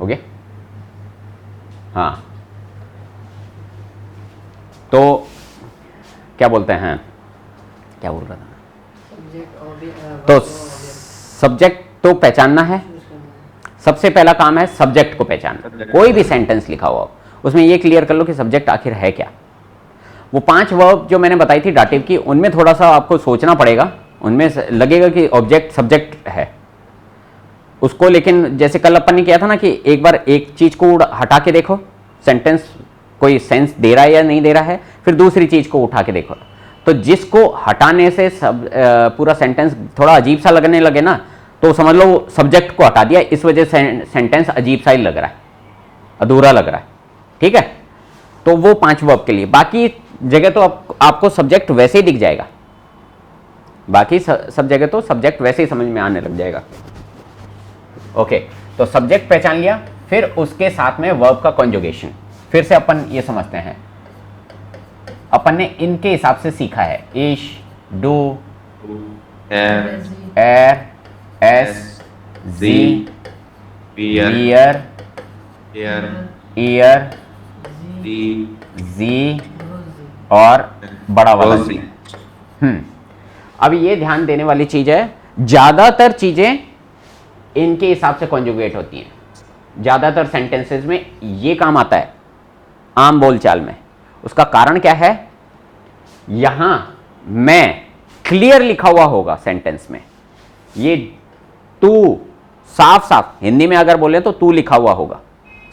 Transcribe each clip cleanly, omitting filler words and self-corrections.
हो गया। हाँ, तो क्या बोलते हैं, क्या बोल रहा था, तो सब्जेक्ट तो पहचानना है, सबसे पहला काम है सब्जेक्ट को पहचानना। कोई भी सेंटेंस लिखा हुआ हो उसमें ये क्लियर कर लो कि सब्जेक्ट आखिर है क्या। वो 5 वर्ब जो मैंने बताई थी डाटिव की, उनमें थोड़ा सा आपको सोचना पड़ेगा, उनमें लगेगा कि ऑब्जेक्ट सब्जेक्ट है उसको, लेकिन जैसे कल अपन ने किया था ना कि एक बार एक चीज को हटा के देखो, सेंटेंस कोई सेंस दे रहा है या नहीं दे रहा है, फिर दूसरी चीज को उठा के देखो। तो जिसको हटाने से सब पूरा सेंटेंस थोड़ा अजीब सा लगने लगे ना, तो समझ लो सब्जेक्ट को हटा दिया, इस वजह से सेंटेंस अजीब सा ही लग रहा है, अधूरा लग रहा है। ठीक है, तो वो 5 वर्ब के लिए। बाकी जगह तो आपको सब्जेक्ट वैसे ही दिख जाएगा, बाकी सब जगह तो सब्जेक्ट वैसे ही समझ में आने लग जाएगा। ओके, तो सब्जेक्ट पहचान लिया, फिर उसके साथ में वर्ब का कॉन्जुगेशन। फिर से अपन ये समझते हैं, अपन ने इनके हिसाब से सीखा है, इश, डू, एर, एस, जी, वियर, ईयर, जी और बड़ा वाला जी। अब ये ध्यान देने वाली चीज है, ज्यादातर चीजें इनके हिसाब से कॉन्जुगेट होती हैं। ज्यादातर सेंटेंसेस में ये काम आता है आम बोलचाल में। उसका कारण क्या है, यहां मैं क्लियर लिखा हुआ होगा सेंटेंस में, ये तू साफ साफ, हिंदी में अगर बोले तो तू लिखा हुआ होगा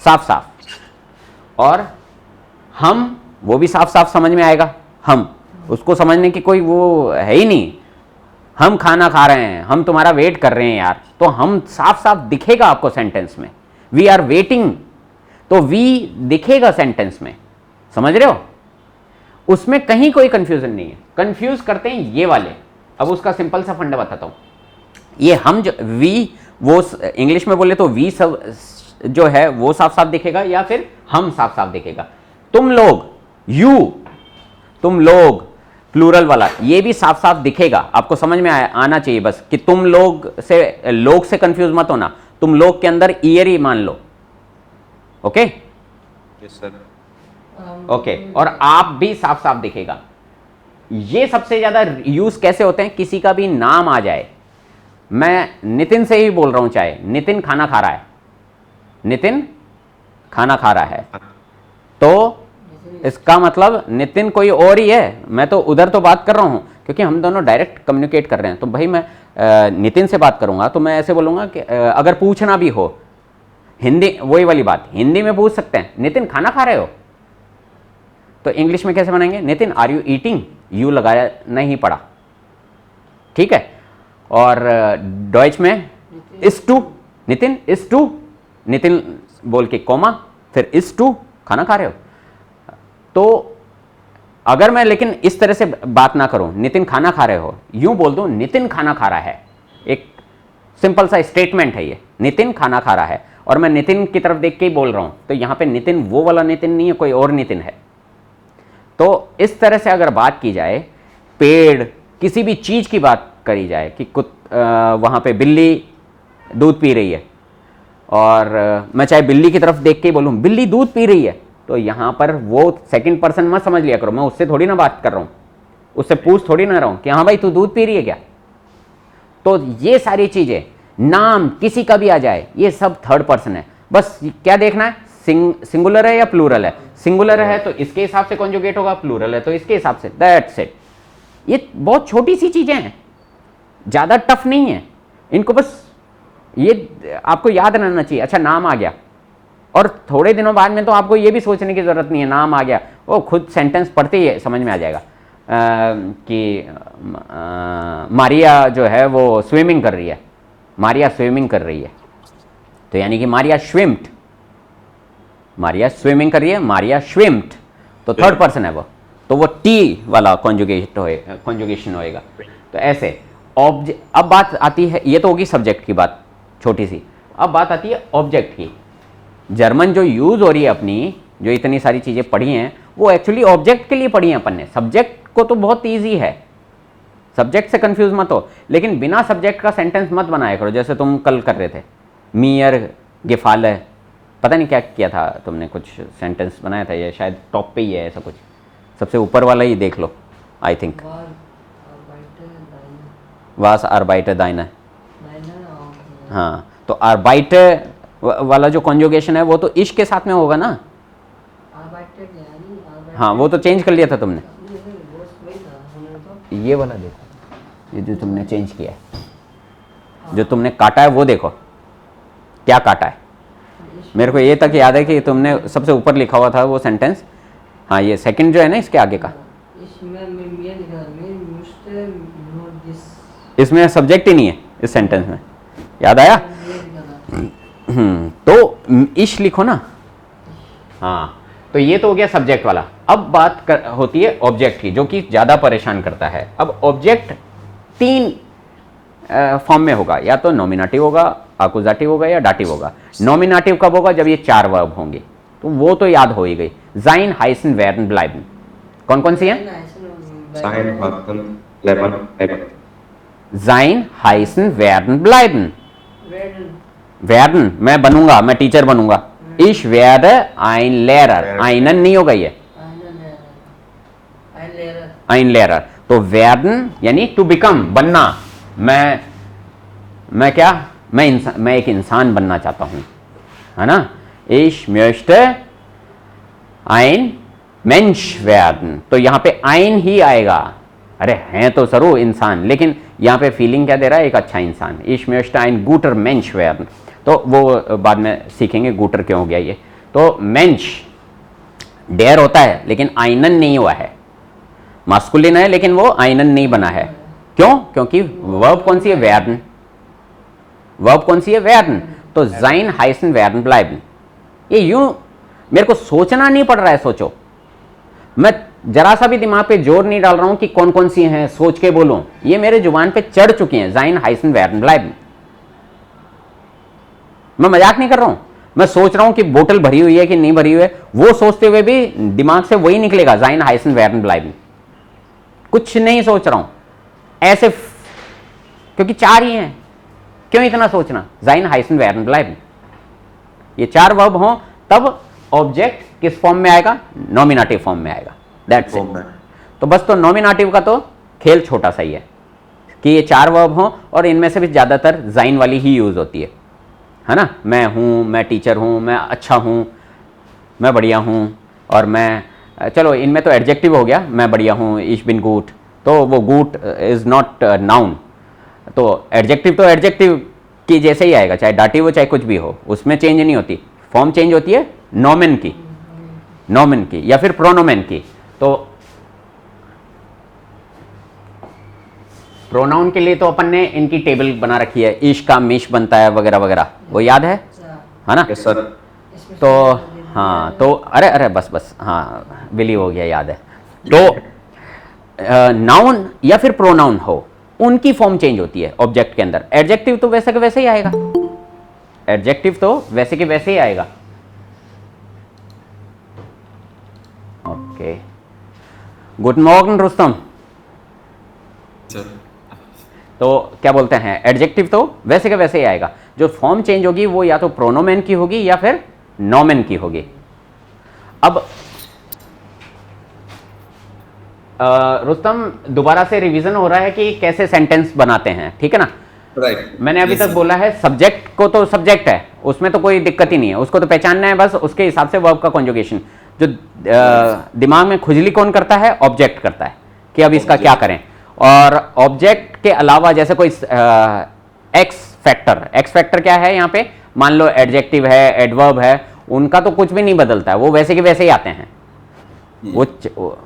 साफ साफ, और हम वो भी साफ साफ समझ में आएगा। हम उसको समझने की कोई वो है ही नहीं, हम खाना खा रहे हैं, हम तुम्हारा वेट कर रहे हैं यार, तो हम साफ साफ दिखेगा आपको सेंटेंस में, वी आर वेटिंग, तो वी दिखेगा सेंटेंस में, समझ रहे हो। उसमें कहीं कोई कंफ्यूजन नहीं है। कंफ्यूज करते हैं ये वाले। अब उसका सिंपल सा फंडा बताता हूं, ये हम जो वी, वो इंग्लिश में बोले तो वी सब जो है वो साफ साफ दिखेगा, या फिर हम साफ साफ दिखेगा। तुम लोग, यू, तुम लोग प्लूरल वाला ये भी साफ साफ दिखेगा, आपको समझ में आना चाहिए बस कि तुम लोग से कंफ्यूज मत होना, तुम लोग के अंदर ईयर ही मान लो। ओके, यस सर, ओके, और आप भी साफ साफ दिखेगा। ये सबसे ज्यादा यूज कैसे होते हैं, किसी का भी नाम आ जाए, मैं नितिन से ही बोल रहा हूं, चाहे नितिन खाना खा रहा है, नितिन खाना खा रहा है, तो इसका मतलब नितिन कोई और ही है, मैं तो उधर तो बात कर रहा हूं, क्योंकि हम दोनों डायरेक्ट कम्युनिकेट कर रहे हैं। तो भाई मैं नितिन से बात करूंगा तो मैं ऐसे बोलूंगा कि अगर पूछना भी हो, हिंदी वही वाली बात हिंदी में पूछ सकते हैं, नितिन खाना खा रहे हो, तो इंग्लिश में कैसे बनाएंगे, Nitin are you eating, you लगाया नहीं पड़ा। ठीक है, और डॉइच में इस टू, नितिन इस टू, नितिन बोल के कोमा, फिर इस टू खाना खा रहे हो। तो अगर मैं लेकिन इस तरह से बात ना करूं, नितिन खाना खा रहे हो, यूं बोल दूं नितिन खाना खा रहा है, एक सिंपल सा स्टेटमेंट है ये, नितिन खाना खा रहा है, और मैं नितिन की तरफ देख के ही बोल रहा हूं, तो यहां पे नितिन वो वाला नितिन नहीं है, कोई और नितिन है। तो इस तरह से अगर बात की जाए, पेड़, किसी भी चीज की बात करी जाए कि वहां पे बिल्ली दूध पी रही है, और मैं चाहे बिल्ली की तरफ देख के ही बोलूं बिल्ली दूध पी रही है, तो यहां पर वो सेकंड पर्सन मत समझ लिया करो, मैं उससे थोड़ी ना बात कर रहा हूं, उससे पूछ थोड़ी ना रहा हूं कि हाँ भाई तू दूध पी रही है क्या। तो ये सारी चीजें, नाम किसी का भी आ जाए, ये सब थर्ड पर्सन है। बस क्या देखना है, सिंगुलर है या प्लूरल है। सिंगुलर है तो इसके हिसाब से कॉन्जुगेट होगा, प्लूरल है तो इसके हिसाब से, दैट्स इट। ये बहुत छोटी सी चीजें हैं, ज्यादा टफ नहीं है, इनको बस ये आपको याद रहना चाहिए। अच्छा, नाम आ गया, और थोड़े दिनों बाद में तो आपको ये भी सोचने की जरूरत नहीं है, नाम आ गया, वो खुद सेंटेंस पढ़ते ही समझ में आ जाएगा कि मारिया जो है वो स्विमिंग कर रही है, मारिया स्विमिंग कर रही है, तो यानी कि मारिया स्विम्ड, मारिया स्विमिंग कर रही है, मारिया स्विम्ड, तो थर्ड पर्सन है वो, तो वो टी वाला कॉन्जुगेशन होएगा। तो ऐसे अब बात आती है, ये तो होगी सब्जेक्ट की बात छोटी सी, अब बात आती है ऑब्जेक्ट की। जर्मन जो यूज हो रही है अपनी, जो इतनी सारी चीजें पढ़ी हैं, वो एक्चुअली ऑब्जेक्ट के लिए पढ़ी हैं अपन ने। सब्जेक्ट को तो बहुत ईजी है, सब्जेक्ट से कंफ्यूज मत हो, लेकिन बिना सब्जेक्ट का सेंटेंस मत बनाया करो, जैसे तुम कल कर रहे थे, मियर गेफाले, पता नहीं क्या किया था तुमने, कुछ सेंटेंस बनाया था, या शायद टॉप पे ही है ऐसा कुछ, सबसे ऊपर वाला ही देख लो। आई थिंक वास आर्बाइटर दाइना। हाँ, तो आर्बाइटर वाला जो कॉन्जुगेशन है वो तो इश के साथ में होगा ना। हाँ, वो तो चेंज कर लिया था तुमने। ये वाला देखो, ये जो तुमने चेंज किया है, जो तुमने काटा है वो देखो क्या काटा है। मेरे को ये तक याद है कि तुमने सबसे ऊपर लिखा हुआ था वो सेंटेंस। हाँ, ये सेकंड जो है ना इसके आगे का, इसमें सब्जेक्ट ही नहीं है इस सेंटेंस में, याद आया? तो इश लिखो ना। हाँ, तो ये तो हो गया सब्जेक्ट वाला। अब बात होती है ऑब्जेक्ट की, जो कि ज़्यादा परेशान करता है। अब ऑब्जेक्ट 3 फॉर्म में होगा, या तो नॉमिनेटिव होगा, आकुजाटिव होगा, या डाटिव होगा। नॉमिनेटिव कब होगा? जब ये 4 वर्ब होंगे, तो वो तो याद हो ही गई। जाइन, हाइसन, वेरन, ब्लाइबन। कौन कौन सी हैं? जाइन, हाइसन, वेरन, ब्लाइबन। वेरन मैं बनूंगा, मैं टीचर बनूंगा। इश वेर आइन लेरर, आइनन नहीं होगा ये, आइन लेरर। तो वेरन यानी टू बिकम, बनना। मैं क्या, मैं एक इंसान बनना चाहता हूं, है ना। इश म्योस्ट आइन मेंश वेरन, तो यहां पे आइन ही आएगा। अरे हैं तो सरू इंसान, लेकिन यहां पे फीलिंग क्या दे रहा है? एक अच्छा इंसान। इश म्योस्ट आइन गुटर मेंश वेरन, तो वो बाद में सीखेंगे गुटर क्यों हो गया ये। तो मेंश डेयर होता है, लेकिन आइनन नहीं हुआ है। मास्कुलिन है, लेकिन वो आइनन नहीं बना है। क्यों? क्योंकि वर्ब कौन सी है? वेरन। वर्ब कौन सी है? वेरन। तो जाइन, हाइसन, वेरन, ब्लाइबन। ये यूं मेरे को सोचना नहीं पड़ रहा है। सोचो, मैं जरा सा भी दिमाग पे जोर नहीं डाल रहा हूं कि कौन कौन सी हैं, सोच के बोलूं। ये मेरे जुबान पे चढ़ चुकी हैं। जाइन, हाइसन, वेरन, ब्लाइबन। मैं मजाक नहीं कर रहा हूं। मैं सोच रहा हूं कि बोतल भरी हुई है कि नहीं भरी हुई है, वो सोचते हुए भी दिमाग से वही निकलेगा, जाइन, हाइसन, वेरन, ब्लाइबन। कुछ नहीं सोच रहा हूं ऐसे, क्योंकि 4 ही हैं। क्यों इतना सोचना? जाइन, हाइसन, वेरन, ब्लाइबन। ये 4 वर्ब हों तब ऑब्जेक्ट किस फॉर्म में आएगा? नॉमिनेटिव फॉर्म में आएगा। That's it. तो बस, तो नॉमिनेटिव का तो खेल छोटा सा ही है कि ये 4 वर्ब हों, और इनमें से भी ज्यादातर जाइन वाली ही यूज होती है ना। मैं हूं, मैं टीचर हूं, मैं अच्छा हूं, मैं बढ़िया हूं, और मैं, चलो इनमें तो एडजेक्टिव हो गया, मैं बढ़िया हूं, इश बिन गुड। तो वो गुड इज नॉट नाउन, तो एडजेक्टिव तो एडजेक्टिव की जैसे ही आएगा, चाहे डाटिव हो चाहे कुछ भी हो, उसमें चेंज नहीं होती। फॉर्म चेंज होती है नोमेन की, नोमेन की या फिर प्रोनोमेन की। तो प्रोनाउन के लिए तो अपन ने इनकी टेबल बना रखी है, इश का मिश बनता है वगैरह वगैरह, वो याद है ना? Yes sir. तो हाँ, तो अरे बस हाँ, बिलीव हो गया, याद है। तो नाउन या फिर प्रोनाउन हो, उनकी फॉर्म चेंज होती है ऑब्जेक्ट के अंदर। एडजेक्टिव तो वैसे के वैसे ही आएगा, एडजेक्टिव तो वैसे के वैसे ही आएगा। Okay, good morning Rustam. तो क्या बोलते हैं, एडजेक्टिव तो वैसे के वैसे ही आएगा। जो फॉर्म चेंज होगी वो या तो प्रोनोमेन की होगी या फिर नोमेन की होगी। अब रुस्तम, दोबारा से रिवीजन हो रहा है कि कैसे सेंटेंस बनाते हैं, ठीक है ना? राइट। मैंने अभी तक बोला है सब्जेक्ट को तो सब्जेक्ट है, उसमें तो कोई दिक्कत ही नहीं है, उसको तो पहचानना है बस, उसके हिसाब से वर्ब का कॉन्जुगेशन। जो दिमाग में खुजली कौन करता है? ऑब्जेक्ट करता है कि अब इसका क्या करें। और ऑब्जेक्ट के अलावा जैसे कोई एक्स फैक्टर क्या है यहाँ पे? मान लो एडजेक्टिव है, एडवर्ब है, उनका तो कुछ भी नहीं बदलता है, वो वैसे के वैसे ही आते हैं। वो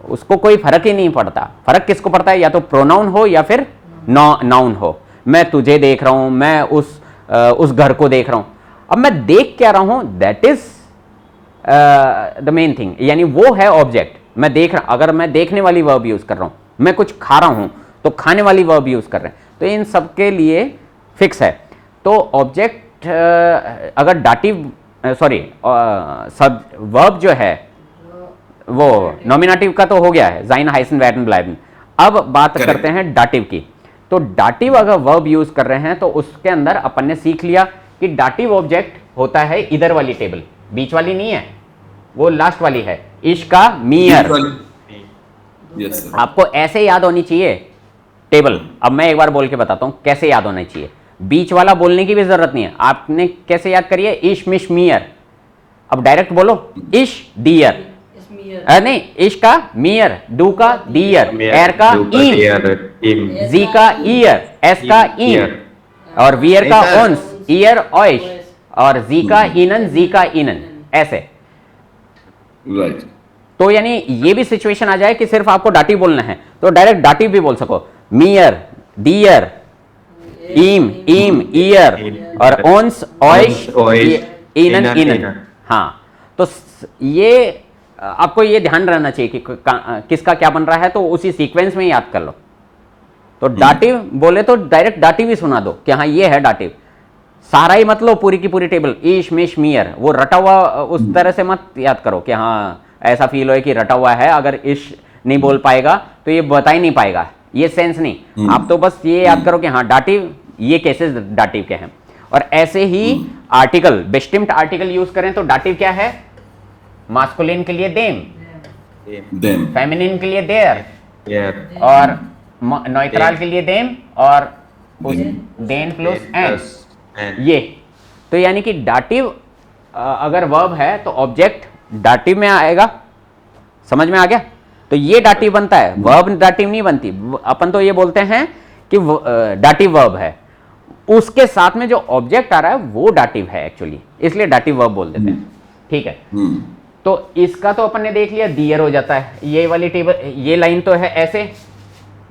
उसको कोई फर्क ही नहीं पड़ता। फर्क किसको पड़ता है? या तो प्रोनाउन हो या फिर नाउन हो। मैं तुझे देख रहा हूं, मैं उस घर को देख रहा हूं। अब मैं देख क्या रहा हूं, that is the main thing, यानी वो है ऑब्जेक्ट। मैं देख रहा, अगर मैं देखने वाली वर्ब यूज कर रहा हूं, मैं कुछ खा रहा हूं तो खाने वाली वर्ब यूज कर रहे हैं, तो इन सब के लिए फिक्स है। तो ऑब्जेक्ट अगर डाटिव सब वर्ब जो है वो नॉमिनेटिव का तो हो गया है, जाइन, हाइसन, वेरन, ब्लाइबन। अब बात करते हैं डाटिव की। तो डाटिव अगर वर्ब यूज कर रहे हैं तो उसके अंदर अपन ने सीख लिया कि डाटिव ऑब्जेक्ट होता है इधर वाली टेबल, बीच वाली नहीं है, वो लास्ट वाली है, इश्का मियर। Yes sir. आपको ऐसे याद होनी चाहिए टेबल। अब मैं एक बार बोल के बताता हूं कैसे याद होना चाहिए। बीच वाला बोलने की भी जरूरत नहीं है, आपने कैसे याद करिए, इश मिश मियर। अब डायरेक्ट बोलो इश डियर, नहीं, इश का मियर, डू का डियर, एर का ईम, जी का ईयर, एस का ईन, और वियर का ओन्स, ईयर ऑइश, और जी का इनन, जी का इनन, ऐसे। राइट। तो यानी ये भी सिचुएशन आ जाए कि सिर्फ आपको डाटिव बोलना है तो डायरेक्ट डाटिव भी बोल सको, मियर, डियर, ईम, ईम, ईयर, और ओन्स, ऑइश, इनन, इनन। हाँ, तो ये आपको ये ध्यान रहना चाहिए कि किसका क्या बन रहा है, तो उसी सीक्वेंस में याद कर लो। तो डाटिव बोले तो डायरेक्ट डाटिव ही सुना दो कि हाँ ये है डाटिव, सारा ही मत लो पूरी की पूरी टेबल, ईश मिश मियर, वो रटा हुआ उस तरह से मत याद करो कि हाँ ऐसा फील हो कि रटा हुआ है, अगर इश नहीं बोल पाएगा तो ये बता ही नहीं पाएगा, ये सेंस नहीं। आप तो बस ये याद करो कि हाँ डाटिव, ये केसेस डाटिव के हैं। और ऐसे ही आर्टिकल, बेस्टिम्ड आर्टिकल यूज करें तो डाटिव क्या है, मास्कुलिन के लिए देम, फेमिनिन के लिए देयर, और नॉइट्रल के लिए देम, और देन प्लस एन, ये। तो यानी कि डाटिव अगर वर्ब है तो ऑब्जेक्ट डाटिव में आएगा, समझ में आ गया। तो ये डाटिव बनता है, वर्ब डाटिव नहीं बनती। अपन तो ये बोलते हैं कि डाटिव वर्ब है, उसके साथ में जो ऑब्जेक्ट आ रहा है वो डाटिव है एक्चुअली, इसलिए डाटिव वर्ब बोल देते हैं। ठीक है, तो इसका तो अपन ने देख लिया, दियर हो जाता है। ये वाली टेबल, ये लाइन तो है ऐसे,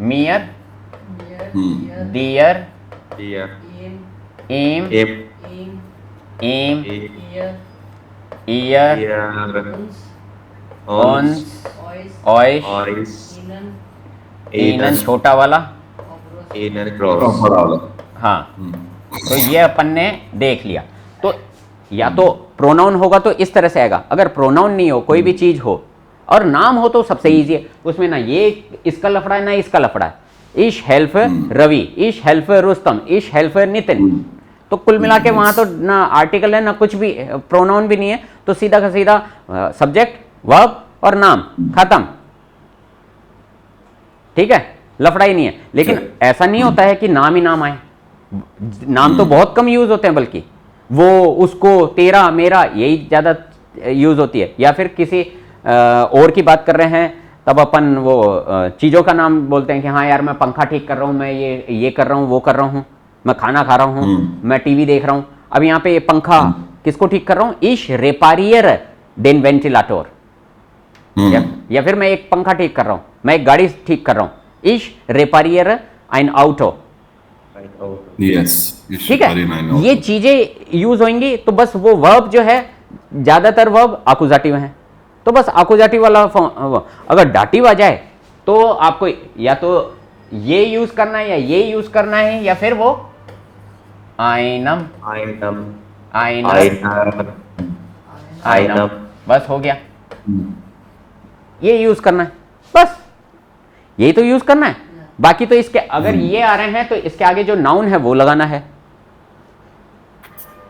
मियर, दियर, एम, ईयर, ओन्स, ऑइश, इनन छोटा वाला, हाँ। तो ये अपन ने देख लिया। तो या तो प्रोनाउन होगा तो इस तरह से आएगा, अगर प्रोनाउन नहीं हो, कोई भी चीज हो और नाम हो तो सबसे इजी है, उसमें ना ये इसका लफड़ा है ना इसका लफड़ा है। इश हेल्फ रवि, इश हेल्फ रुस्तम, इश हेल्फ नितिन। तो कुल मिला के वहां तो ना आर्टिकल है ना कुछ भी, प्रोनाउन भी नहीं है, तो सीधा का सीधा सब्जेक्ट, वर्ब और नाम, खत्म। ठीक है, लफड़ा ही नहीं है। लेकिन ऐसा नहीं होता है कि नाम ही नाम आए, नाम तो बहुत कम यूज होते हैं, बल्कि वो, उसको, तेरा, मेरा, यही ज्यादा यूज होती है। या फिर किसी और की बात कर रहे हैं तब अपन वो चीजों का नाम बोलते हैं कि हाँ यार मैं पंखा ठीक कर रहा हूँ, मैं ये कर रहा हूँ, वो कर रहा हूँ, मैं खाना खा रहा हूँ, मैं टीवी देख रहा हूँ। अब यहाँ पे ये पंखा किसको ठीक कर रहा हूँ, इश रेपारियर देन वेंटिलेटर, या फिर मैं एक पंखा ठीक कर रहा हूँ, मैं एक गाड़ी ठीक कर रहा हूँ, इश रेपारियर ein Auto। ठीक है, ये चीजें यूज होंगी। तो बस वो वर्ब जो है, ज्यादातर वर्ब आकुजाटिव हैं, तो बस आकुजाटिव वाला अगर डाटिव आ जाए तो आपको या तो ये यूज करना है या ये यूज करना है, या फिर वो आइनम, बस हो गया, ये यूज करना है, बस यही तो यूज करना है। बाकी तो इसके अगर ये आ रहे हैं तो इसके आगे जो नाउन है वो लगाना है।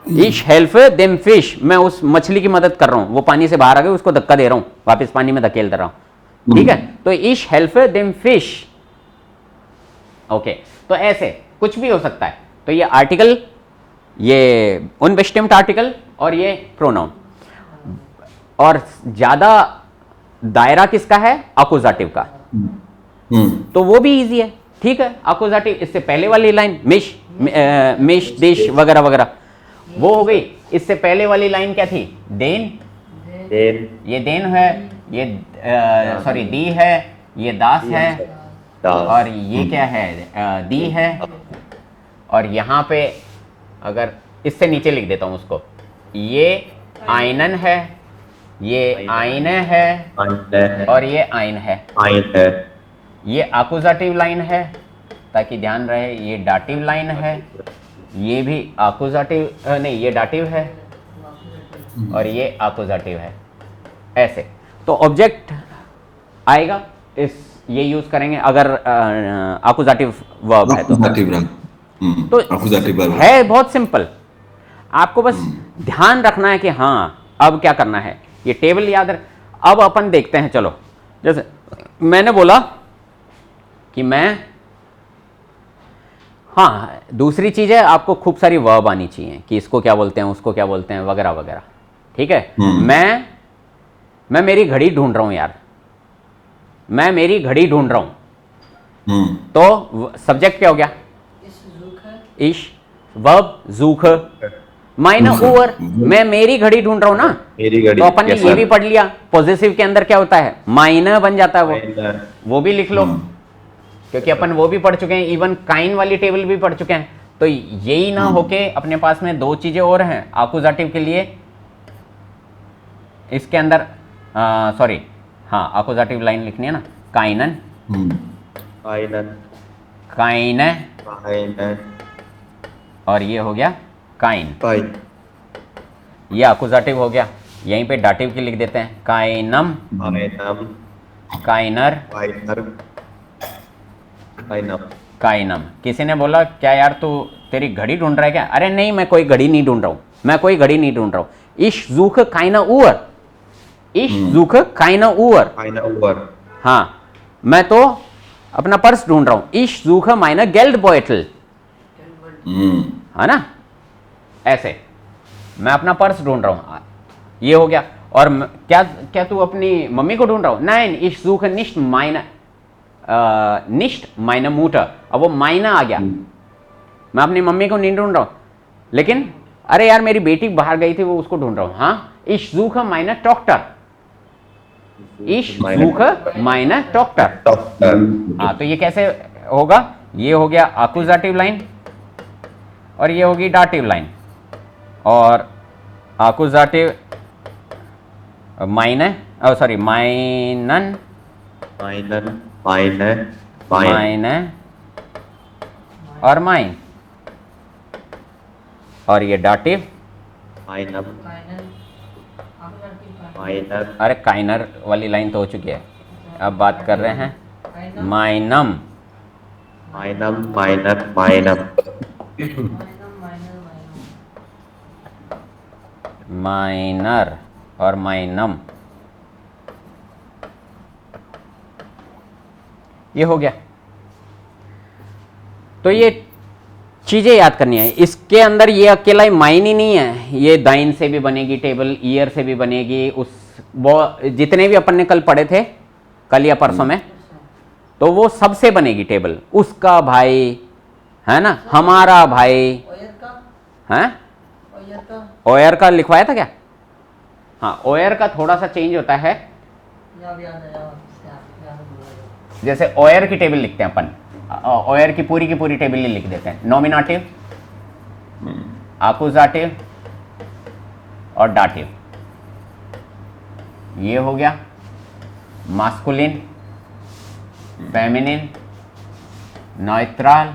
इश हेल्प देम फिश, मैं उस मछली की मदद कर रहा हूं, वो पानी से बाहर आ गई, उसको धक्का दे रहा हूं, वापस पानी में धकेल दे रहा हूं। ठीक है, तो इश हेल्प देम फिश। ओके, तो ऐसे कुछ भी हो सकता है। तो ये आर्टिकल, ये अनबेस्टिम्ड आर्टिकल, और ये प्रोनाउन। और ज्यादा दायरा किसका है, अकुजाटिव का, तो वो भी इजी है। ठीक है, अकुजाटिव, इससे पहले वाली लाइन मिश डिश वगैरह वगैरह वो हो गई। इससे पहले वाली लाइन क्या थी, देन, ये देन है, ये सॉरी दी है, ये दास है, और ये क्या है, दी है। और यहाँ पे अगर इससे नीचे लिख देता हूँ उसको, ये आइनन है, ये आइने है, और ये आइन है। ये अकुजाटिव लाइन है, ताकि ध्यान रहे, ये डाटिव लाइन है, ये भी अकुजाटिव नहीं, ये डाटिव है, और ये अकुजाटिव है। ऐसे तो ऑब्जेक्ट आएगा, इस ये यूज करेंगे अगर अकुजाटिव वर्ब है तो है बहुत सिंपल। आपको बस ध्यान रखना है कि हाँ अब क्या करना है, ये टेबल याद रख। अब अपन देखते हैं, चलो जैसे मैंने बोला कि मैं, हाँ दूसरी चीज है आपको खूब सारी वर्ब आनी चाहिए कि इसको क्या बोलते हैं, उसको क्या बोलते हैं, वगैरह वगैरह। ठीक है, मैं मेरी घड़ी ढूंढ रहा हूं यार, मैं मेरी घड़ी ढूंढ रहा हूं। तो सब्जेक्ट क्या हो गया, इश, वर्ब जूख, माइने ओवर, मैं मेरी घड़ी ढूंढ रहा हूं ना, मेरी घड़ी। तो अपन ने Yes, ये sir. भी पढ़ लिया, पॉजिटिव के अंदर क्या होता है, माइने बन जाता है, वो भी लिख लो, क्योंकि अपन वो भी पढ़ चुके हैं, इवन काइन वाली टेबल भी पढ़ चुके हैं। तो यही ना होके अपने पास में दो चीजें और हैं आकुजाटिव के लिए, इसके अंदर सॉरी, हाँ आकुजाटिव लाइन लिखनी है ना, काइनन, काइने, और ये हो गया काइन, ये आकुजाटिव हो गया। यहीं पे डाटिव की लिख देते हैं, काइनम, काइनर, काइनम। किसी ने बोला क्या यार तू तेरी घड़ी ढूंढ रहा है क्या, अरे नहीं मैं कोई घड़ी नहीं ढूंढ रहा हूं, मैं कोई घड़ी नहीं ढूंढ रहा हूं। इश जूख काइना उवर, इश जूख काइना उवर, हाँ मैं तो अपना पर्स ढूंढ रहा हूं, इश जूख माइना गेल्ड बॉयटल, है ना, ऐसे मैं अपना पर्स ढूंढ रहा हूं, ये हो गया। और क्या क्या तू अपनी मम्मी को ढूंढ रहा हूं, नाइन इश जूख निश्ट माइना निश्ट माइना मूटर, अब वो माइना आ गया, मैं अपनी मम्मी को नहीं ढूंढ रहा हूं, लेकिन अरे यार मेरी बेटी बाहर गई थी वो उसको ढूंढ रहा हूं। हाँ, इश जूख माइना डॉक्टर, इश जूख माइना डॉक्टर, हाँ तो ये कैसे होगा, ये हो गया आकुजाटिव लाइन और ये होगी डाटिव लाइन, और आकुजाटिव माइने, सॉरी माइनन, माइने और माइन, और ये डाटिव, अरे काइनर वाली लाइन तो हो चुकी है, अब बात कर रहे हैं माइनम, माइनर और माइनम, ये हो गया। तो ये चीजें याद करनी है, इसके अंदर ये अकेला माइन ही नहीं है, ये दाइन से भी बनेगी टेबल, ईयर से भी बनेगी, उस वो जितने भी अपन ने कल पढ़े थे, कल या परसों में, तो वो सबसे बनेगी टेबल, उसका भाई है ना, हमारा भाई है, ओयर का लिखवाया था क्या, हाँ ओयर का थोड़ा सा चेंज होता है, जैसे ओयर की टेबल लिखते हैं अपन, ओयर की पूरी टेबल ही लिख देते हैं, नॉमिनेटिव, आकुजाटिव और डाटिव, ये हो गया मास्कुलिन, फेमिनिन, न्यूट्रल,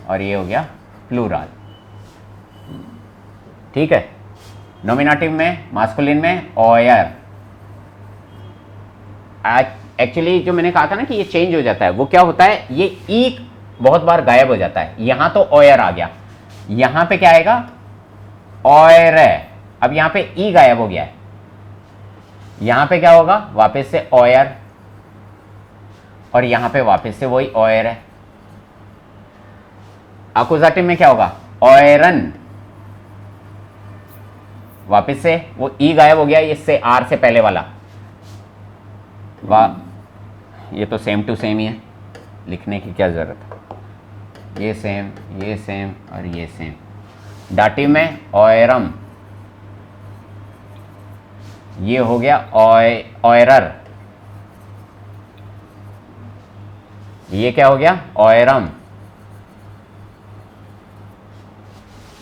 और ये हो गया प्लूरल। ठीक है, नॉमिनेटिव में, मास्कुलिन में ओयर, एक्चुअली जो मैंने कहा था ना कि ये चेंज हो जाता है, वो क्या होता है, ये ई बहुत बार गायब हो जाता है, यहां तो ओयर आ गया, यहां पे क्या आएगा, ओयर, अब यहां पे ई गायब हो गया है, यहां पे क्या होगा, वापस से ओयर, और यहां पे वापस से वही ओयर है। अकुजाटिव में क्या होगा, ओयरन, वापस से वो ई गायब हो गया, इससे आर से पहले वाला, वाह ये तो सेम टू सेम ही है, लिखने की क्या जरूरत है, ये सेम और ये सेम। डाटिव में ओयरम, ये हो गया ओयरर, ये क्या हो गया, ओयरम,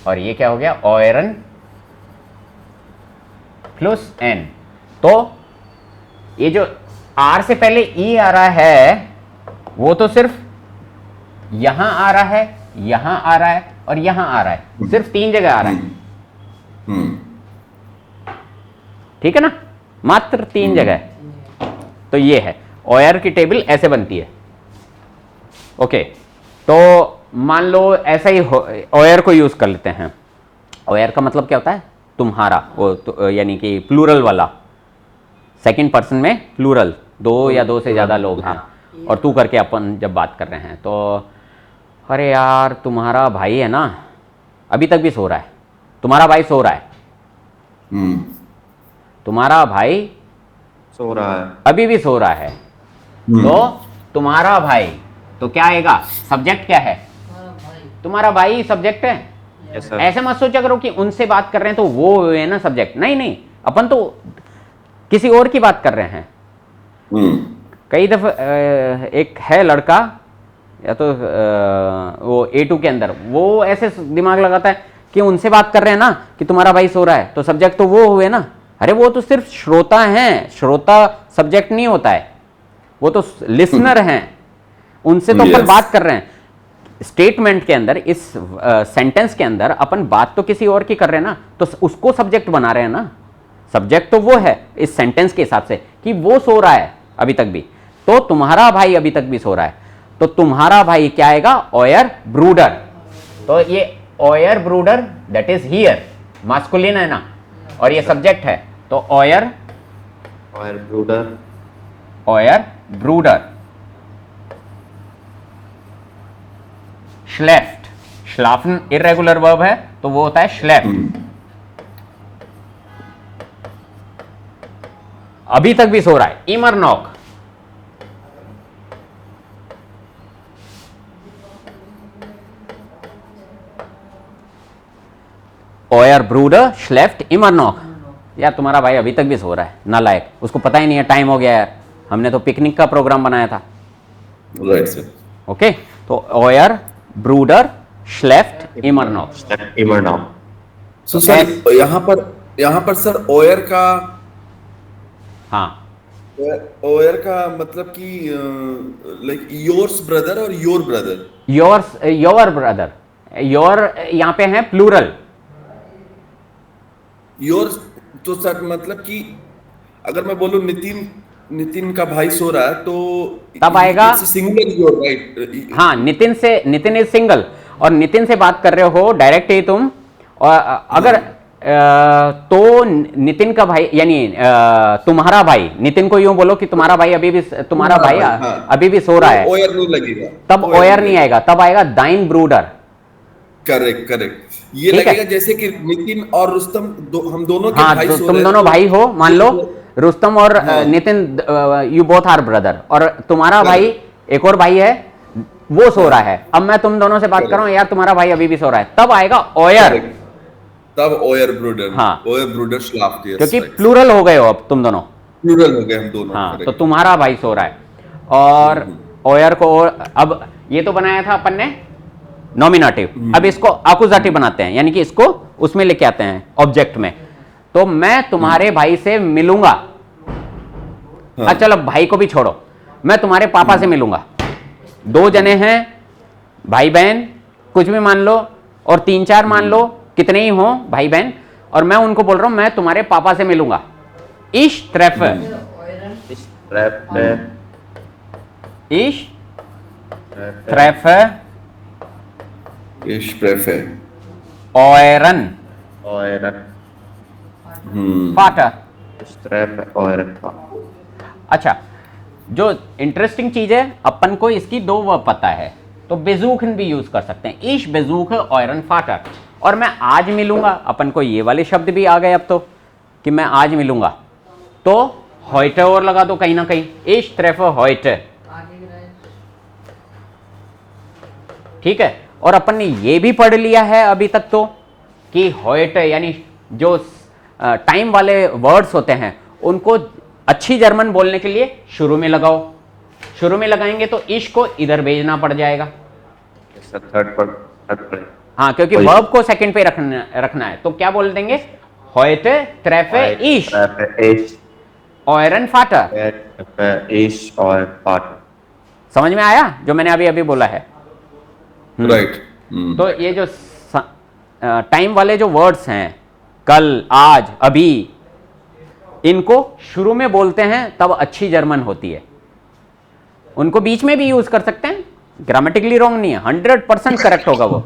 और ये क्या हो गया, ओयरन प्लस एन। तो ये जो आर से पहले ई आ रहा है, वो तो सिर्फ यहां आ रहा है, यहां आ रहा है और यहां आ रहा है, सिर्फ 3 जगह आ रहा है, ठीक है ना, मात्र 3 जगह। तो ये है ओयर की टेबल, ऐसे बनती है। ओके, तो मान लो ऐसा ही ओयर को यूज कर लेते हैं। ओयर का मतलब क्या होता है, तुम्हारा, वो यानी कि प्लूरल वाला, सेकंड पर्सन में प्लूरल, दो या दो से ज़्यादा लोग हैं, और तू करके अपन जब बात कर रहे हैं तो अरे यार तुम्हारा भाई है ना अभी तक भी सो रहा है, तुम्हारा भाई सो रहा है, तुम्हारा भाई सो रहा है, अभी भी सो रहा है, तो तुम्हारा भाई, तो क्या आएगा, सब्जेक्ट क्या है, तुम्हारा भाई सब्जेक्ट है। यस सर, ऐसे मत सोचा करो कि उनसे बात कर रहे हैं तो वो है ना सब्जेक्ट, नहीं नहीं, अपन तो किसी और की बात कर रहे हैं। कई दफा एक है लड़का, या तो वो A2 के अंदर, वो ऐसे दिमाग लगाता है कि उनसे बात कर रहे हैं ना कि तुम्हारा भाई सो रहा है, तो सब्जेक्ट तो वो हुए ना। अरे वो तो सिर्फ श्रोता हैं, श्रोता सब्जेक्ट नहीं होता है, वो तो लिसनर हैं, उनसे तो अपन बात कर रहे हैं। स्टेटमेंट के अंदर, इस सेंटेंस के अंदर अपन बात तो किसी और की कर रहे हैं ना, तो उसको सब्जेक्ट बना रहे हैं ना। सब्जेक्ट तो वो है इस सेंटेंस के हिसाब से कि वो सो रहा है अभी तक भी, तो तुम्हारा भाई अभी तक भी सो रहा है, तो तुम्हारा भाई क्या आएगा, ओयर ब्रूडर। तो ये ओयर ब्रूडर दैट इज हियर मास्कुलिन है ना, और ये सब्जेक्ट है, तो ओयर और ब्रूडर, ओयर ब्रूडर। श्लेफ्ट, श्लाफन इरेगुलर वर्ब है तो वो होता है श्लेफ्ट। अभी तक भी सो रहा है, इमर नॉक। ओयर ब्रूडर श्लेफ्ट इमर नॉक। यार तुम्हारा भाई अभी तक भी सो रहा है, नालायक, उसको पता ही नहीं है टाइम हो गया यार, हमने तो पिकनिक का प्रोग्राम बनाया था। Right sir. ओके, तो ओयर ब्रूडर श्लेफ्ट इमर नॉक। इमरनॉक। सो सर यहाँ पर सर ओयर का, हाँ, ओयर का मतलब कि लाइक योर्स ब्रदर और your brother. Your brother, your यहाँ पे है प्लूरल। योर्स तो सर मतलब कि अगर मैं बोलूं नितिन का भाई सो रहा है तो तब आएगा सिंगुलर योर, राइट। हाँ, नितिन इज सिंगल, और नितिन से बात कर रहे हो डायरेक्ट ही तुम, और अगर तो नितिन का भाई यानी तुम्हारा भाई, नितिन को यूं बोलो कि तुम्हारा भाई अभी भी, तुम्हारा भाई अभी भी सो रहा है, ओयर नहीं लगेगा, तब ओयर नहीं आएगा, तब आएगा दाइन ब्रूडर। करेक्ट। ये ठीक है? लगेगा जैसे कि नितिन और रुस्तम हम दोनों के हाँ, भाई सो तुम रहे दोनों हैं, भाई हो, मान लो रुस्तम और Nitin, you both are brother, और तुम्हारा भाई एक और भाई है वो सो रहा है। अब मैं तुम दोनों से बात कर रहा हूं, यार तुम्हारा भाई अभी भी सो रहा है, तब आएगा ओयर। तब ओयर ब्रूडर। हाँ, ओयर ब्रूडर श्लाफ्ट, क्योंकि प्लूरल हो गए हो अब तुम दोनों, प्लूरल हो गए हम दोनों। हाँ, तो तुम्हारा भाई सो रहा है, और ओयर को, अब ये तो बनाया था अपन ने नॉमिनेटिव, अब इसको अकुजाटिव बनाते हैं, यानी कि इसको उसमें लेके आते हैं ऑब्जेक्ट में। तो मैं तुम्हारे भाई से मिलूंगा, चलो भाई को भी छोड़ो, मैं तुम्हारे पापा से मिलूंगा। दो जने हैं, भाई बहन कुछ भी मान लो, और 3-4 मान लो, कितने ही हो भाई बहन, और मैं उनको बोल रहा हूं मैं तुम्हारे पापा से मिलूंगा। इश ट्रेफ, इश ट्रेफ ओयरन फाटर। अच्छा, जो इंटरेस्टिंग चीज है, अपन को इसकी 2 वर्ब पता है, तो बेजूखन भी यूज कर सकते हैं, इश बेजूख ऑयरन फाटर। और मैं आज मिलूंगा, अपन को ये वाले शब्द भी आ गए अब तो, कि मैं आज मिलूंगा, तो हॉइटे और लगा दो कहीं ना कहीं, इश ट्रेफ हॉइटे। ठीक है, और अपन ने ये भी पढ़ लिया है अभी तक तो कि हॉइटे यानी जो टाइम वाले वर्ड्स होते हैं उनको अच्छी जर्मन बोलने के लिए शुरू में लगाओ। शुरू में लगाएंगे तो इश को इधर भेजना पड़ जाएगा, हाँ, क्योंकि वर्ब को सेकंड पे रखना है, तो क्या बोल देंगे, heute treffe ich euren Vater। समझ में आया जो मैंने अभी अभी बोला है? राइट। तो ये जो टाइम वाले जो वर्ड्स हैं, कल, आज, अभी, इनको शुरू में बोलते हैं तब अच्छी जर्मन होती है। उनको बीच में भी यूज कर सकते हैं, ग्रामेटिकली रॉन्ग नहीं है, 100% करेक्ट होगा वो।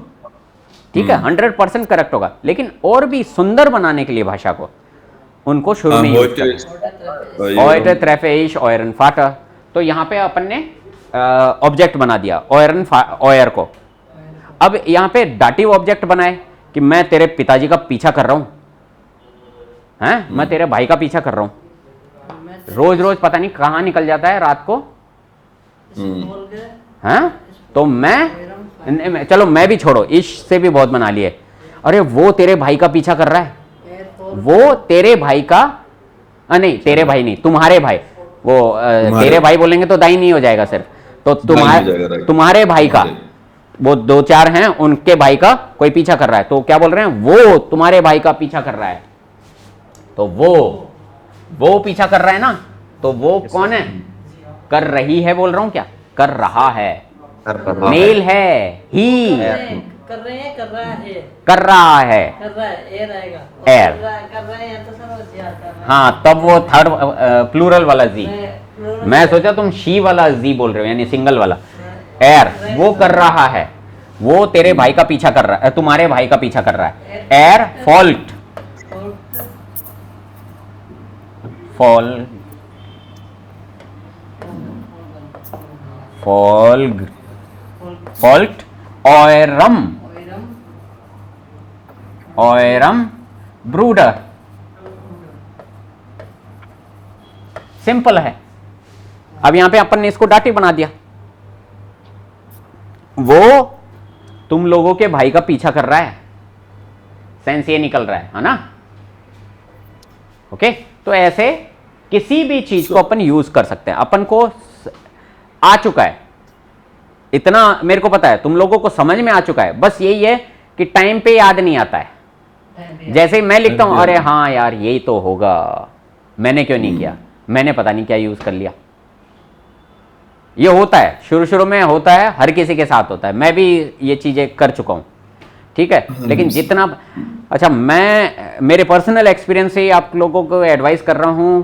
ठीक है, 100% करेक्ट होगा। लेकिन और भी सुंदर बनाने के लिए भाषा को, उनको शुरू में यूज करना। heute treffe ich euren Vater, तो यहाँ पे अपन ने ऑब्जेक्ट बना दिया ऑयर को। अब यहाँ पे डाटिव ऑब्जेक्ट बनाए कि मैं तेरे पिताजी का पीछा कर रहा हूँ, हैं, मैं तेरे भाई का पीछा कर रहा हूँ, रोज रोज पता नहीं कहाँ निकल जाता है रात को, हैं, तो मैं, चलो मैं भी छोड़ो, इश से भी बहुत बना लिए। अरे वो तेरे भाई का पीछा कर रहा है, वो तेरे भाई का, नहीं तेरे भाई नहीं, तुम्हारे भाई, वो तेरे भाई बोलेंगे तो दाई नहीं हो जाएगा सिर्फ, तो तुम्हारे भाई का, वो 2-4 हैं, उनके भाई का कोई पीछा कर रहा है, तो क्या बोल रहे हैं, वो तुम्हारे भाई का पीछा कर रहा है, तो वो पीछा कर रहा है ना, तो वो कौन है, कर रही है बोल रहा हूं क्या, कर रहा है, मेल है, ही कर रहे हैं, कर रहा है, कर रहा है, एयर आएगा, एयर, कर रहे हैं तो समझ आता है। हाँ, तब वो थर्ड प्लूरल वाला जी, मैं सोचा तुम शी वाला जी बोल रहे हो, यानी सिंगल वाला, एयर, वो कर रहा है, वो तेरे भाई का पीछा कर रहा है, तुम्हारे भाई का पीछा कर रहा है, एयर फॉल्ट, फॉल्ट, ऑयरम ब्रूडर, सिंपल है। अब यहां पे अपन ने इसको डाटी बना दिया, वो तुम लोगों के भाई का पीछा कर रहा है, सेंस ये निकल रहा है ना, ओके। तो ऐसे किसी भी चीज को अपन यूज कर सकते हैं, अपन को आ चुका है इतना, मेरे को पता है, तुम लोगों को समझ में आ चुका है, बस यही है कि टाइम पे याद नहीं आता है। जैसे ही मैं लिखता हूं, अरे हाँ यार यही तो होगा, मैंने क्यों नहीं किया, मैंने पता नहीं क्या यूज कर लिया। ये होता है, शुरू शुरू में होता है, हर किसी के साथ होता है, मैं भी ये चीजें कर चुका हूं, ठीक है। लेकिन जितना, अच्छा, मैं मेरे पर्सनल एक्सपीरियंस से आप लोगों को एडवाइस कर रहा हूं,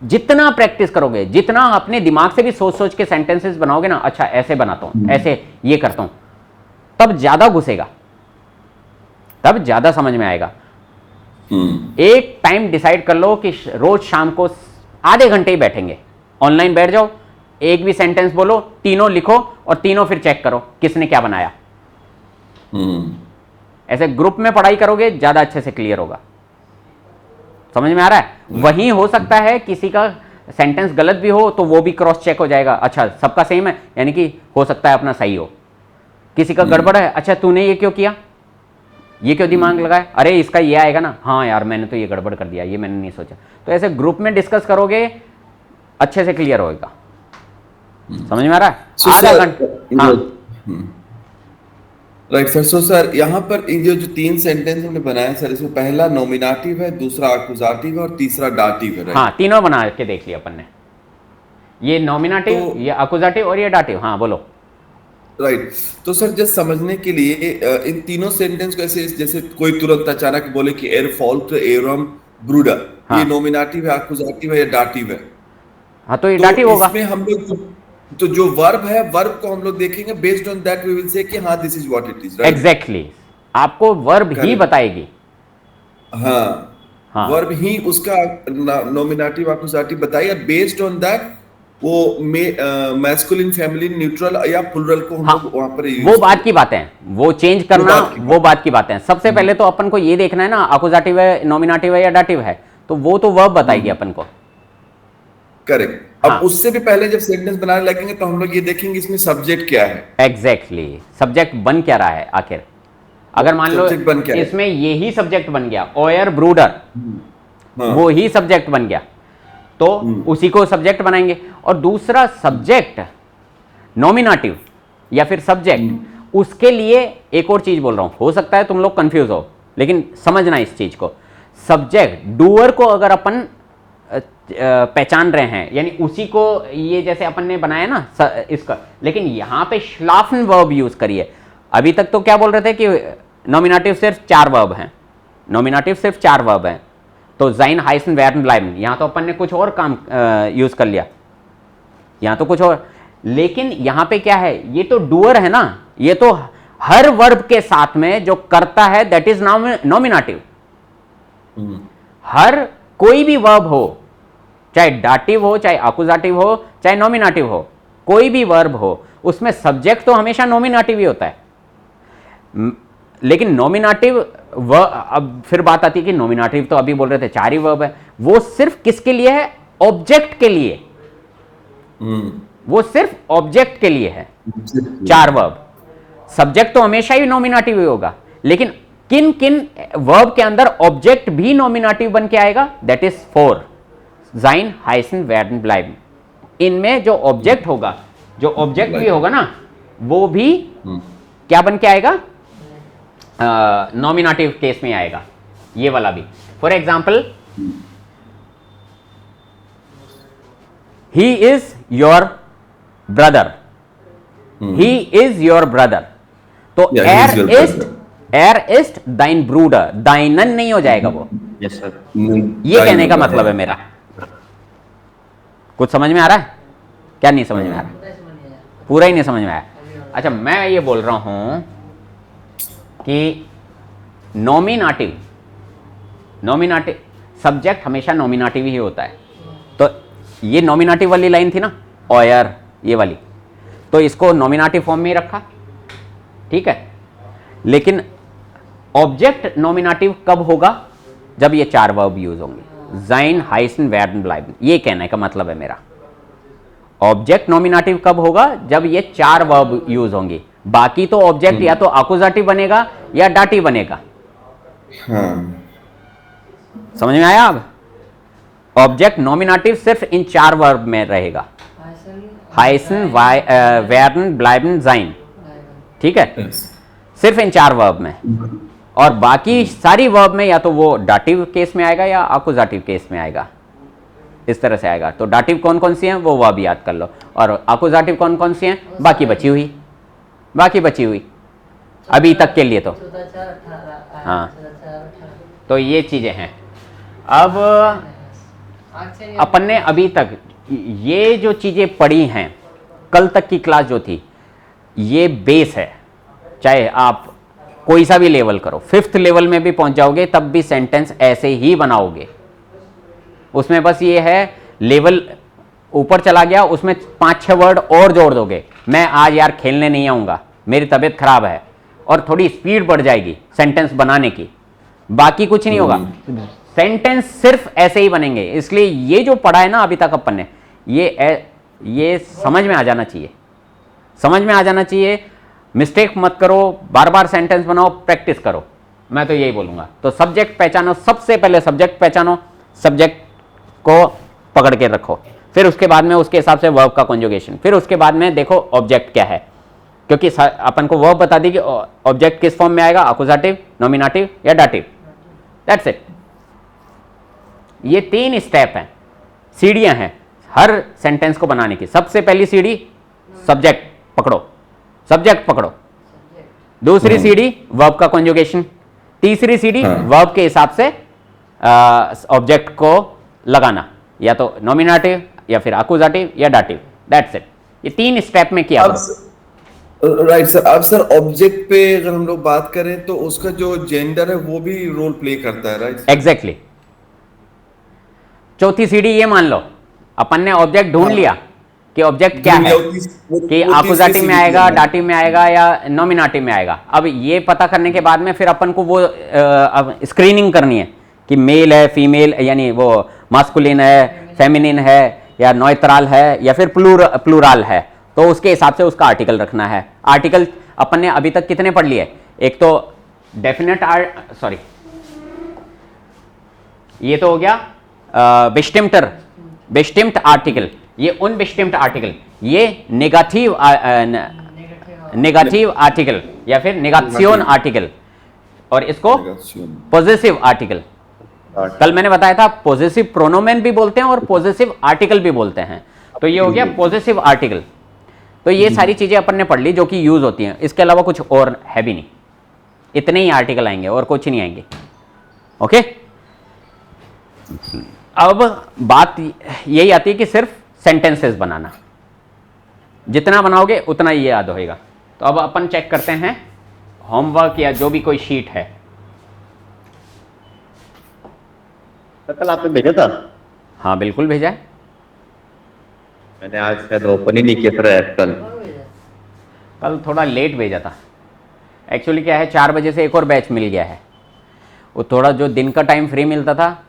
जितना प्रैक्टिस करोगे, जितना अपने दिमाग से भी सोच सोच के सेंटेंसेस बनाओगे ना, अच्छा ऐसे बनाता हूं, ऐसे ये करता हूं, तब ज्यादा घुसेगा, तब ज्यादा समझ में आएगा। एक टाइम डिसाइड कर लो कि रोज शाम को आधे घंटे ही बैठेंगे, ऑनलाइन बैठ जाओ, एक भी सेंटेंस बोलो, तीनों लिखो और तीनों फिर चेक करो किसने क्या बनाया। ऐसे ग्रुप में पढ़ाई करोगे ज्यादा अच्छे से क्लियर होगा, समझ में आ रहा है। वहीं हो सकता है किसी का सेंटेंस गलत भी हो तो वो भी क्रॉस चेक हो जाएगा, अच्छा सबका सेम है, यानी कि हो सकता है अपना सही हो। किसी का गड़बड़ है, अच्छा तूने ये क्यों किया, ये क्यों दिमाग लगाया, अरे इसका ये आएगा ना, हाँ यार मैंने तो ये गड़बड़ कर दिया, ये मैंने नहीं सोचा। तो ऐसे ग्रुप में डिस्कस करोगे अच्छे से क्लियर होगा, समझ में आ रहा है। आधा घंटा, हाँ राइट सर। सो सर यहाँ पर ये जो 3 सेंटेंस हमने बनाया सर, इसमें पहला नॉमिनेटिव है, दूसरा अक्यूजेटिव है और तीसरा डाटिव है, right? हाँ, तीनों बना के देख लिया अपन ने, ये नॉमिनेटिव, तो, ये अक्यूजेटिव और ये डाटिव। हाँ बोलो। राइट तो सर जस्ट समझने के लिए इन तीनों सेंटेंस को ऐसे, जैसे कोई तुरंत अचानक बोले कि एयर फॉल्ट एरम ब्रूडर, हाँ। ये नॉमिनेटिव है, अक्यूजेटिव है या डाटिव है? हाँ तो ये डाटिव होगा। इसमें हम लोग तो जो वर्ब है, वर्ब को हम लोग देखेंगे, based on that we will say कि हाँ this is what it is, right? Exactly, आपको वर्ब ही बताएगी। हाँ, वर्ब ही उसका नॉमिनेटिव अक्यूजेटिव बताएगा, बेस्ड ऑन दैट वो मैस्कुलिन फेमिनिन न्यूट्रल या प्लूरल को हम लोग वहां पर वो बात की बातें हैं, वो चेंज करना, वो बात की बातें हैं। सबसे पहले तो अपन को ये देखना है ना, अक्यूजेटिव है, नॉमिनेटिव है या डाटिव है, तो वो तो वर्ब बताएगी अपन को। करेक्ट। अब उससे भी पहले जब सेंटेंस बनाने लगेंगे तो हम लोग ये देखेंगे इसमें सब्जेक्ट क्या है। एग्जैक्टली, सब्जेक्ट बन क्या रहा है आखिर। अगर मान लो इसमें यही सब्जेक्ट बन गया, ऑयर ब्रूडर, वो ही सब्जेक्ट बन गया, तो उसी को सब्जेक्ट बनाएंगे। और दूसरा सब्जेक्ट नॉमिनेटिव या फिर सब्जेक्ट, उसके लिए एक और चीज बोल रहा हूं, हो सकता है तुम लोग कंफ्यूज हो, लेकिन समझना इस चीज को। सब्जेक्ट डूअर को अगर अपन पहचान रहे हैं, यानी उसी को, ये जैसे अपन ने बनाया ना इसका, लेकिन यहां पे श्लाफन वर्ब यूज करिए। अभी तक तो क्या बोल रहे थे कि नॉमिनेटिव सिर्फ 4 वर्ब हैं, नॉमिनेटिव सिर्फ 4 वर्ब हैं, तो जाइन हाइसन वेरन ब्लाइबन, यहां तो अपन ने कुछ और काम यूज कर लिया, यहां तो कुछ और। लेकिन यहां पे क्या है, ये तो डूअर है ना, ये तो हर वर्ब के साथ में जो करता है दैट इज नॉमिनेटिव। हर कोई भी वर्ब हो, चाहे डाटिव हो, चाहे आकुजाटिव हो, चाहे नॉमिनेटिव हो, कोई भी वर्ब हो, उसमें सब्जेक्ट तो हमेशा नॉमिनेटिव ही होता है। लेकिन नॉमिनेटिव अब फिर बात आती है कि नॉमिनेटिव तो अभी बोल रहे थे 4 ही वर्ब है, वो सिर्फ किसके लिए है? ऑब्जेक्ट के लिए। वो सिर्फ ऑब्जेक्ट के लिए है 4 वर्ब। सब्जेक्ट तो हमेशा ही नॉमिनेटिव ही होगा, लेकिन किन किन वर्ब के अंदर ऑब्जेक्ट भी नॉमिनेटिव बन के आएगा? That is 4 sein, heißen, werden, bleiben। इनमें जो ऑब्जेक्ट होगा, जो ऑब्जेक्ट भी होगा ना, वो भी क्या बन के आएगा? नॉमिनेटिव केस में आएगा, ये वाला भी। For example, he is your brother, he is your brother. तो Yeah, he is your brother. एर इस्ट दाइन ब्रूडर, दाइनन नहीं हो जाएगा वो। Yes, sir. ये कहने का मतलब है मेरा। कुछ समझ में आ रहा है? क्या नहीं समझ में आ रहा? नहीं समझ नहीं आया। पूरा ही नहीं समझ में आया। अच्छा, मैं ये बोल रहा हूं कि नॉमिनेटिव सब्जेक्ट हमेशा नॉमिनेटिव ही होता है। तो ये नॉमिनेटिव वाली लाइन थी ना, ऑयर, ये वाली, तो इसको नॉमिनेटिव फॉर्म में ही रखा, ठीक है। लेकिन ऑब्जेक्ट नॉमिनेटिव कब होगा? जब ये 4 वर्ब यूज होंगे, sein, heißen, werden, bleiben। ये कहने का मतलब है मेरा। ऑब्जेक्ट नॉमिनेटिव कब होगा? जब ये 4 वर्ब यूज होंगी। बाकी तो ऑब्जेक्ट या तो आकुजाटिव बनेगा या डाटिव बनेगा। हाँ। समझ में आया? अब ऑब्जेक्ट नॉमिनेटिव सिर्फ इन 4 वर्ब में रहेगा, heißen, werden, bleiben, sein, ठीक है, Yes. सिर्फ इन 4 वर्ब में। और बाकी सारी वर्ब में या तो वो डाटिव केस में आएगा या आकुजाटिव केस में आएगा, इस तरह से आएगा। तो डाटिव कौन कौन सी हैं वो वर्ब याद कर लो, और आकुजाटिव कौन कौन सी हैं? बाकी बची हुई अभी तक के लिए तो। 14, 18, हाँ। 14, 18। तो ये चीजें हैं। अब अपन ने अभी तक ये जो चीजें पढ़ी हैं, कल तक की क्लास जो थी, ये बेस है। चाहे आप कोई सा भी लेवल करो, 5th लेवल में भी पहुंच जाओगे तब भी सेंटेंस ऐसे ही बनाओगे। उसमें बस ये है, लेवल ऊपर चला गया, उसमें 5-6 वर्ड और जोड़ दोगे। मैं आज यार खेलने नहीं आऊंगा, मेरी तबीयत खराब है, और थोड़ी स्पीड बढ़ जाएगी सेंटेंस बनाने की। बाकी कुछ नहीं होगा, सेंटेंस सिर्फ ऐसे ही बनेंगे। इसलिए ये जो पढ़ा है ना अभी तक अपन ने, ये समझ में आ जाना चाहिए। मिस्टेक मत करो, बार बार सेंटेंस बनाओ, प्रैक्टिस करो, मैं तो यही बोलूंगा। तो सब्जेक्ट पहचानो, सबसे पहले सब्जेक्ट पहचानो, सब्जेक्ट को पकड़ के रखो, फिर उसके बाद में उसके हिसाब से वर्ब का कॉन्जुगेशन, फिर उसके बाद में देखो ऑब्जेक्ट क्या है, क्योंकि अपन को वर्ब बता दी कि ऑब्जेक्ट किस फॉर्म में आएगा, आकुजाटिव, नॉमिनेटिव या डाटिव। That's it. ये 3 स्टेप हैं, सीढ़ियां हैं हर सेंटेंस को बनाने की। सबसे पहली सीढ़ी सब्जेक्ट पकड़ो, दूसरी सीढ़ी वर्ब का कॉन्जुगेशन, तीसरी सीढ़ी वर्ब के हिसाब से ऑब्जेक्ट को लगाना, या तो नॉमिनेटिव या फिर आकुजाटिव या डाटिव। That's it. ये 3 स्टेप में किया। Right sir. अब सर ऑब्जेक्ट पे अगर हम लोग बात करें तो उसका जो जेंडर है वो भी रोल प्ले करता है, राइट? एग्जैक्टली। चौथी सीढ़ी ये मान लो, अपन ने ऑब्जेक्ट ढूंढ लिया कि ऑब्जेक्ट क्या है, कि आकुजाटिव में आएगा, डाटिव में आएगा या नॉमिनेटिव में आएगा। अब ये पता करने के बाद में फिर अपन को वो अब स्क्रीनिंग करनी है कि मेल है, फीमेल, यानी वो मास्कुलिन है, फेमिनिन है, या न्यूट्रल है, या फिर प्लूरल है। तो उसके हिसाब से उसका आर्टिकल रखना है। आर्टिकल अपन ने अभी तक कितने पढ़ लिए? एक तो डेफिनेट ये तो हो गया बेस्टिम्ट आर्टिकल, ये उन बेस्टिम्ट आर्टिकल, ये नेगेटिव आर्टिकल या फिर नेगेशियन आर्टिकल, और इसको पॉजिटिव आर्टिकल। कल मैंने बताया था पॉजिटिव प्रोनोमेन भी बोलते हैं और पॉजिटिव आर्टिकल भी बोलते हैं। तो ये हो गया पॉजिटिव आर्टिकल। तो ये सारी चीजें अपन ने पढ़ ली जो कि यूज होती हैं। इसके अलावा कुछ और है भी नहीं, इतने ही आर्टिकल आएंगे और कुछ नहीं आएंगे। ओके, अब बात यही आती है कि सिर्फ सेंटेंसेस बनाना, जितना बनाओगे उतना ये याद होएगा। तो अब अपन चेक करते हैं होमवर्क या जो भी कोई शीट है। सर कल आपने भेजा था? हाँ बिल्कुल भेजा है। मैंने आज शायद ओपन ही नहीं किया सर ऐप कल। कल थोड़ा लेट भेजा था। एक्चुअली क्या है, 4 बजे से एक और बैच मिल गया है। वो थोड़ा जो दिन का टाइम फ्री मिलता था,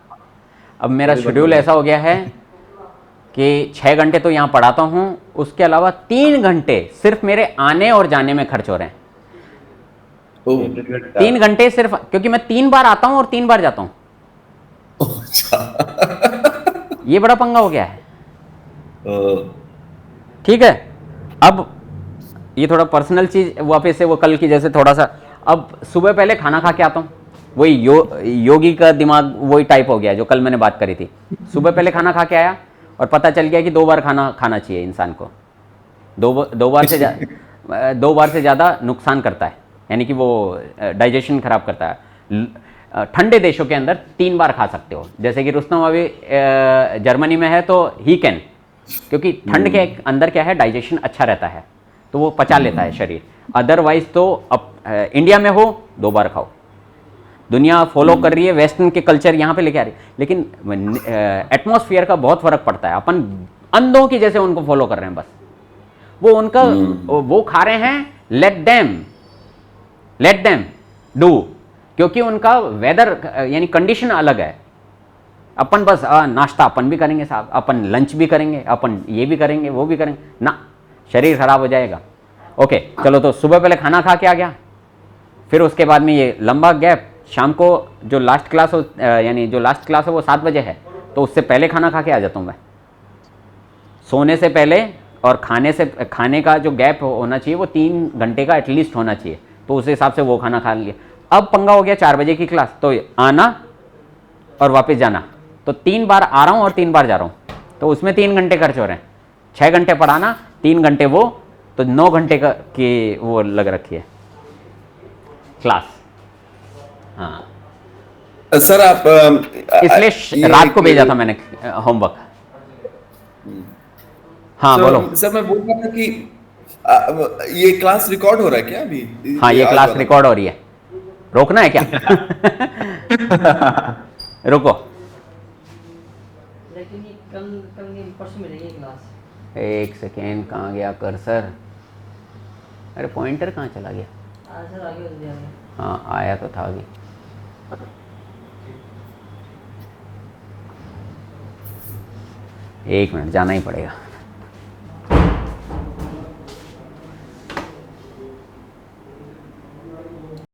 अब मेरा शेड्यूल ऐसा हो गया है कि 6 घंटे तो यहाँ पढ़ाता हूँ, उसके अलावा 3 घंटे सिर्फ मेरे आने और जाने में खर्च हो रहे हैं। ओह, 3 घंटे सिर्फ, क्योंकि मैं 3 बार आता हूँ और 3 बार जाता हूँ। ये बड़ा पंगा हो गया है। ठीक है, अब ये थोड़ा पर्सनल चीज वापस से वो कल की जैसे थोड़ा सा, अब सुबह पहले खाना खा के आता हूँ, वही योगी का दिमाग वही टाइप हो गया जो कल मैंने बात करी थी। सुबह पहले खाना खा के आया और पता चल गया कि 2 बार खाना खाना चाहिए इंसान को। 2 बार से ज़्यादा नुकसान करता है, यानी कि वो डाइजेशन खराब करता है। ठंडे देशों के अंदर 3 बार खा सकते हो, जैसे कि रुस्तम अभी जर्मनी में है तो ही कैन, क्योंकि ठंड के अंदर क्या है, डाइजेशन अच्छा रहता है तो वो पचा लेता है शरीर। अदरवाइज तो अब इंडिया में हो 2 बार खाओ। दुनिया फॉलो कर रही है, वेस्टर्न के कल्चर यहाँ पे लेके आ रही है, लेकिन एटमॉस्फेयर का बहुत फर्क पड़ता है। अपन अंधों की जैसे उनको फॉलो कर रहे हैं, बस वो उनका वो खा रहे हैं, लेट देम डू, क्योंकि उनका वेदर यानी कंडीशन अलग है। अपन बस नाश्ता अपन भी करेंगे साहब, अपन लंच भी करेंगे, अपन ये भी करेंगे वो भी करेंगे ना, शरीर खराब हो जाएगा। ओके चलो, तो सुबह पहले खाना खा के आ गया, फिर उसके बाद में ये लंबा गैप, शाम को जो लास्ट क्लास हो यानी जो लास्ट क्लास है वो 7 बजे है, तो उससे पहले खाना खा के आ जाता हूँ मैं। सोने से पहले और खाने का जो गैप होना चाहिए वो 3 घंटे का एटलीस्ट होना चाहिए, तो उस हिसाब से वो खाना खा लिया। अब पंगा हो गया 4 बजे की क्लास, तो आना और वापस जाना, तो 3 बार आ रहा हूँ और 3 बार जा रहा हूँ, तो उसमें 3 घंटे खर्च हो रहे हैं। 6 घंटे पढ़ाना, 3 घंटे वो, तो 9 घंटे का की वो लग रखी है क्लास। हाँ सर आप इसलिए रात को भेजा था मैंने होमवर्क। हाँ बोलो। सर मैं बोल रहा था कि ये क्लास रिकॉर्ड हो रहा है क्या अभी? हाँ ये आज क्लास वाला? रिकॉर्ड हो रही है, रोकना है क्या? रुको, लेकिन ये कल नहीं परसों मिलेगी क्लास। 1 सेकेंड, कहाँ गया कर्सर? अरे पॉइंटर कहाँ चला गया? आज सर आगे हो गया। हाँ आया तो था अभी। एक मिनट, जाना ही पड़ेगा।